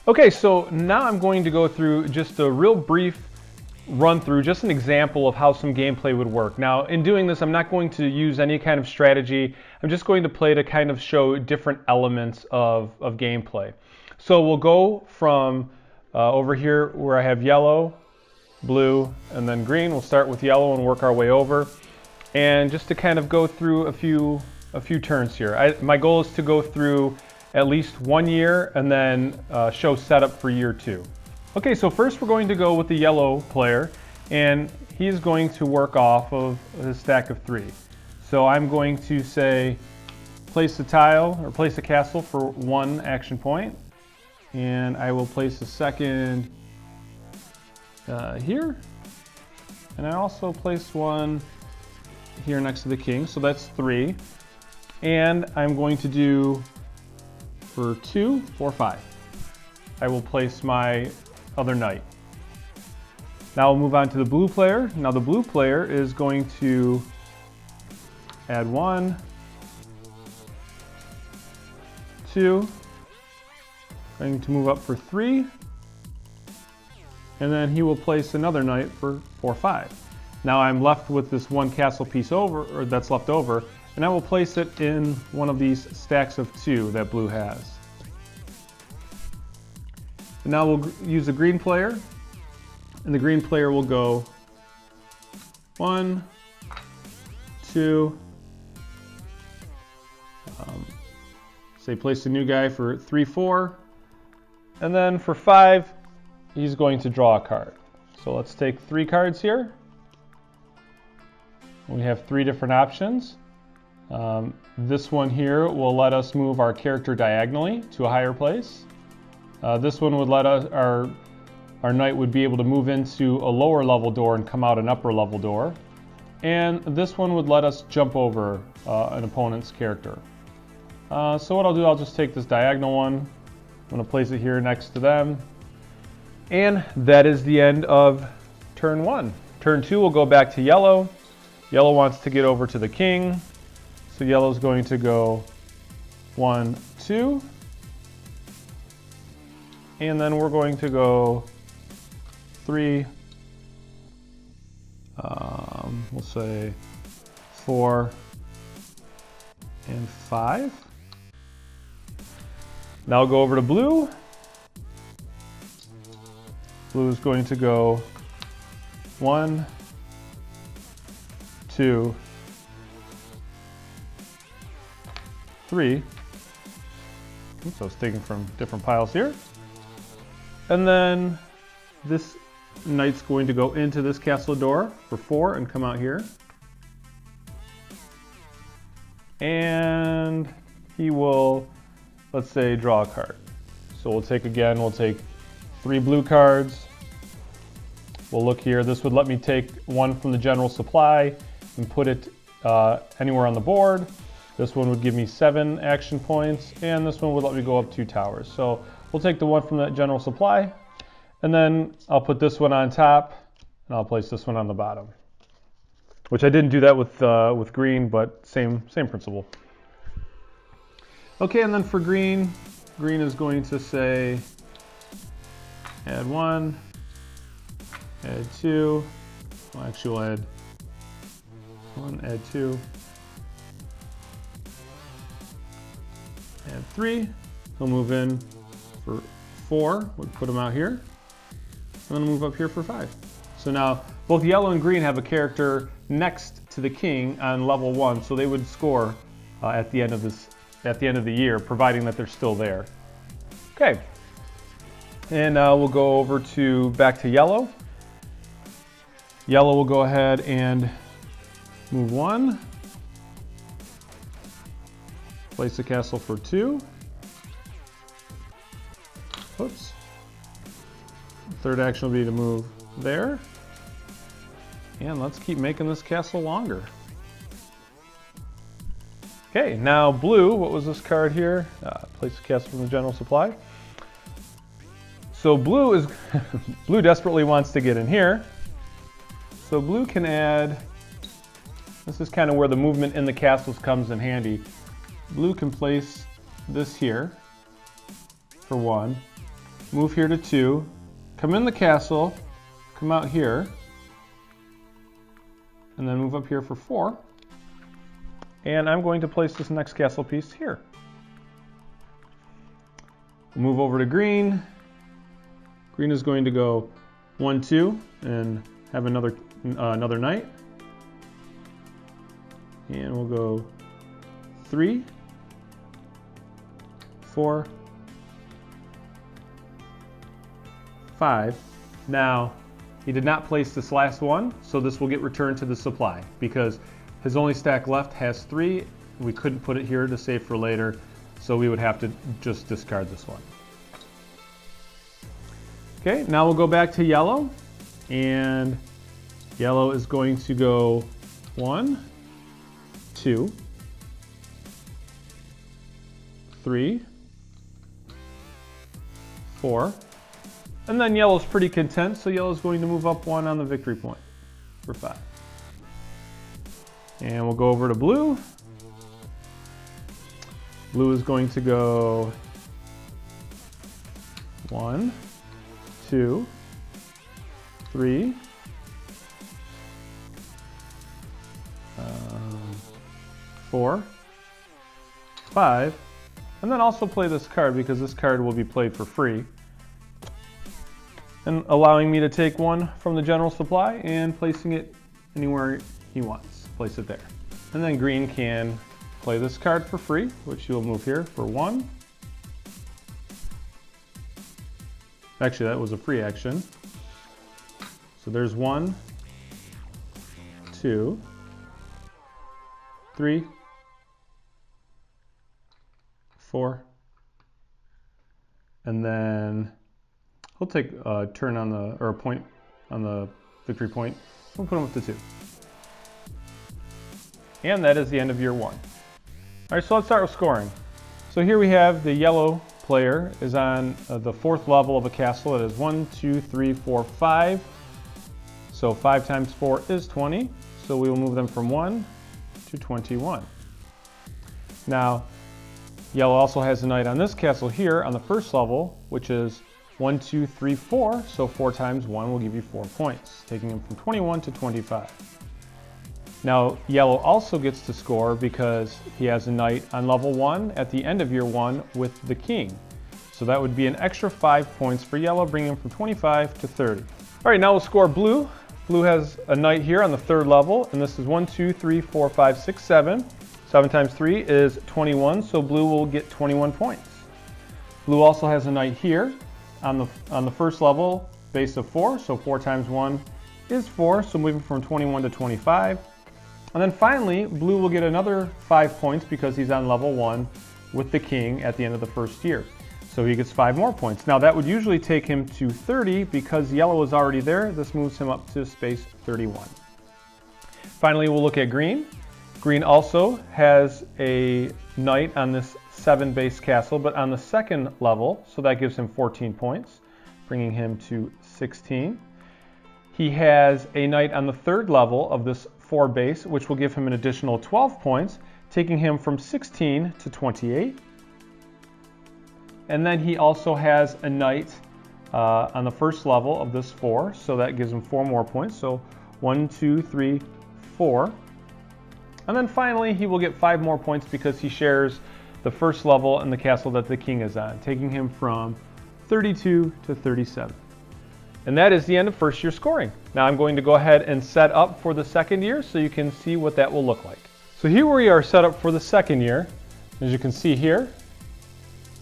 Okay, so now I'm going to go through just a real brief run through, just an example of how some gameplay would work. Now, in doing this, I'm not going to use any kind of strategy. I'm just going to play to kind of show different elements of gameplay. So we'll go from over here where I have yellow, blue, and then green. We'll start with yellow and work our way over. And just to kind of go through a few turns here. My goal is to go through at least 1 year and then show setup for year 2. Okay, so first we're going to go with the yellow player, and he's going to work off of his stack of 3. So I'm going to say place a tile or place a castle for 1 action point, and I will place a second here, and I also place one here next to the king, so that's 3. And I'm going to do for 2, 4, 5. I will place my other knight. Now we'll move on to the blue player. Now the blue player is going to add 1, 2, going to move up for 3, and then he will place another knight for 4, 5. Now I'm left with this 1 castle piece over, or that's left over, and I will place it in one of these stacks of 2 that blue has. And now we'll use the green player, and the green player will go 1, 2, say place a new guy for 3, 4, and then for 5, he's going to draw a card. So let's take 3 cards here. We have 3 different options. This one here will let us move our character diagonally to a higher place. This one would let us, our knight would be able to move into a lower level door and come out an upper level door. And this one would let us jump over an opponent's character. So what I'll do, I'll just take this diagonal one. I'm going to place it here next to them. And that is the end of turn 1. Turn 2 will go back to yellow. Yellow wants to get over to the king. So yellow's going to go 1, 2. And then we're going to go 3, we'll say 4 and 5. Now I'll go over to blue. Blue is going to go 1, 2, 3. Oops, I was taking from different piles here. And then this knight's going to go into this castle door for 4 and come out here. And he will, let's say, draw a card. So we'll take 3 blue cards. We'll look here. This would let me take 1 from the general supply and put it anywhere on the board. This one would give me 7 action points, and this one would let me go up 2 towers. So we'll take the 1 from that general supply, and then I'll put this one on top, and I'll place this one on the bottom. Which I didn't do that with green, but same principle. Okay, and then for green is going to say add 1, add 2. Well, actually, we'll add 1, add 2, add 3. He'll move in for 4. We'll put him out here. I'm going to move up here for 5. So now both yellow and green have a character next to the king on level 1, so they would score at the end of the year, providing that they're still there. Okay, and we'll go over to back to yellow. Yellow will go ahead and move 1, place a castle for 2. Oops. Third action will be to move there. And let's keep making this castle longer. Okay, now blue, what was this card here? Place a castle from the general supply. So blue blue desperately wants to get in here. So blue can add, this is kind of where the movement in the castles comes in handy. Blue can place this here for 1. move here to 2, come in the castle, come out here, and then move up here for 4. And I'm going to place this next castle piece here. Move over to green. Green is going to go 1, 2, and have another knight. And we'll go 3, 4, 5. Now, he did not place this last one, so this will get returned to the supply because his only stack left has 3. We couldn't put it here to save for later, so we would have to just discard this one. Okay, now we'll go back to yellow, and yellow is going to go 1, 2, 3, 4, and then yellow's pretty content, so yellow's going to move up 1 on the victory point for 5. And we'll go over to blue. Blue is going to go 1, 2, 3, 4, 5, and then also play this card because this card will be played for free, and allowing me to take 1 from the general supply and placing it anywhere he wants. Place it there. And then green can play this card for free, which you'll move here for 1. Actually, that was a free action. So there's 1, 2, 3, 4, and then he'll take a turn on the, or a point on the victory point. We'll put him up to 2. And that is the end of year 1. All right, so let's start with scoring. So here we have the yellow player is on the 4th level of a castle. That is 1, 2, 3, 4, 5. So 5 times 4 is 20. So we will move them from 1 to 21. Now, yellow also has a knight on this castle here on the 1st level, which is 1, 2, 3, 4. So 4 times 1 will give you 4 points, taking him from 21 to 25. Now, yellow also gets to score because he has a knight on level 1 at the end of year 1 with the king. So that would be an extra 5 points for yellow, bringing him from 25 to 30. All right, now we'll score blue. Blue has a knight here on the 3rd level, and this is 1, 2, 3, 4, 5, 6, 7. 7 times 3 is 21, so blue will get 21 points. Blue also has a knight here on the 1st level, base of 4, so 4 times 1 is 4, so moving from 21 to 25. And then finally, blue will get another 5 points because he's on level 1 with the king at the end of the 1st year. So he gets 5 more points. Now that would usually take him to 30 because yellow is already there. This moves him up to space 31. Finally, we'll look at green. Green also has a knight on this 7 base castle, but on the 2nd level, so that gives him 14 points, bringing him to 16. He has a knight on the 3rd level of this 4 base, which will give him an additional 12 points, taking him from 16 to 28. And then he also has a knight on the 1st level of this 4, so that gives him 4 more points. So 1, 2, 3, 4. And then finally, he will get 5 more points because he shares the 1st level and the castle that the king is on, taking him from 32 to 37. And that is the end of 1st year scoring. Now I'm going to go ahead and set up for the 2nd year so you can see what that will look like. So here we are set up for the 2nd year. As you can see here,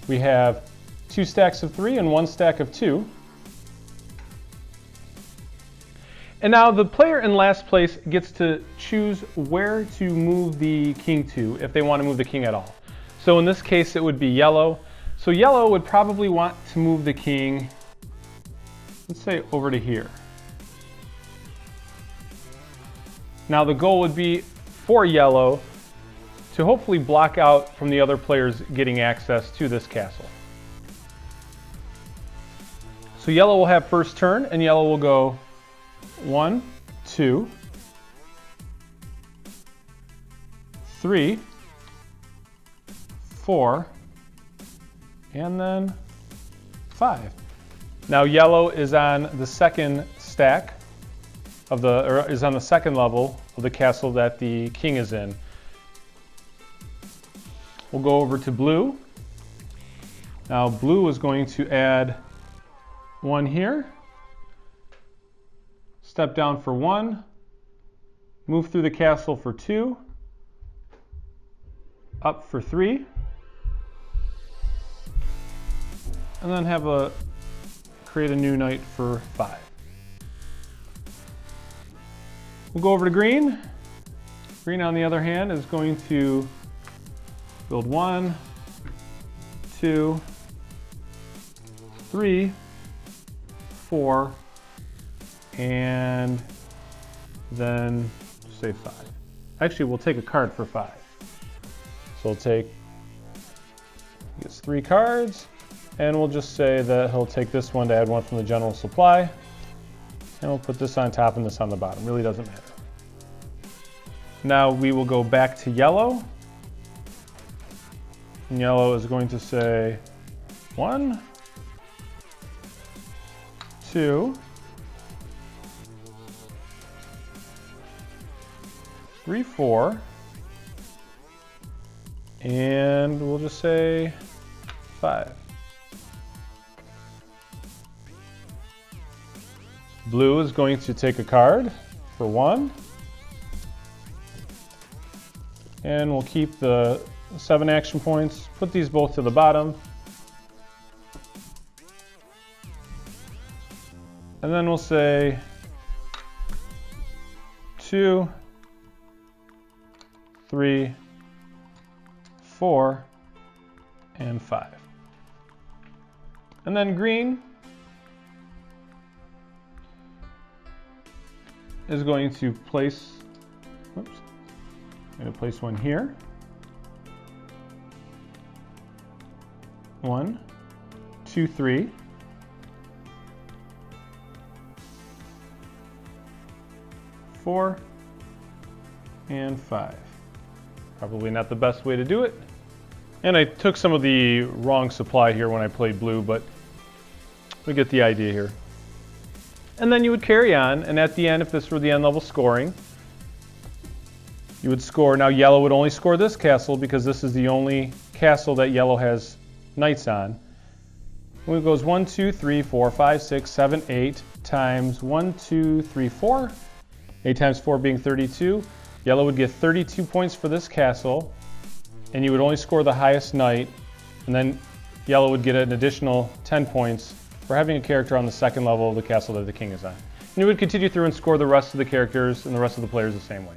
we have 2 stacks of 3 and 1 stack of 2. And now the player in last place gets to choose where to move the king to if they want to move the king at all. So in this case it would be yellow. So yellow would probably want to move the king, let's say over to here. Now the goal would be for yellow to hopefully block out from the other players getting access to this castle. So yellow will have 1st turn, and yellow will go 1, 2, 3, 4, and then 5. Now yellow is on the second stack of is on the second level of the castle that the king is in. We'll go over to blue. Now blue is going to add 1 here, step down for 1, move through the castle for 2, up for 3, and then create a new knight for 5. We'll go over to green. Green, on the other hand, is going to build 1, 2, 3, 4, and then say 5. Actually, we'll take a card for 5. So he gets 3 cards, and we'll just say that he'll take this one to add 1 from the general supply, and we'll put this on top and this on the bottom. Really doesn't matter. Now we will go back to yellow. And yellow is going to say 1, 2, 3, 4, and we'll just say 5. Blue is going to take a card for 1, and we'll keep the 7 action points, put these both to the bottom, and then we'll say 2, 3, 4, and 5. And then green is going to place, I'm going to place 1 here. 1, 2, 3. 4, and 5. Probably not the best way to do it. And I took some of the wrong supply here when I played blue, but we get the idea here. And then you would carry on, and at the end, if this were the end level scoring, you would score. Now yellow would only score this castle because this is the only castle that yellow has knights on. And it goes 1, 2, 3, 4, 5, 6, 7, 8 times 1, 2, 3, 4. 8 times 4 being 32. Yellow would get 32 points for this castle, and you would only score the highest knight, and then yellow would get an additional 10 points for having a character on the second level of the castle that the king is on. And you would continue through and score the rest of the characters and the rest of the players the same way.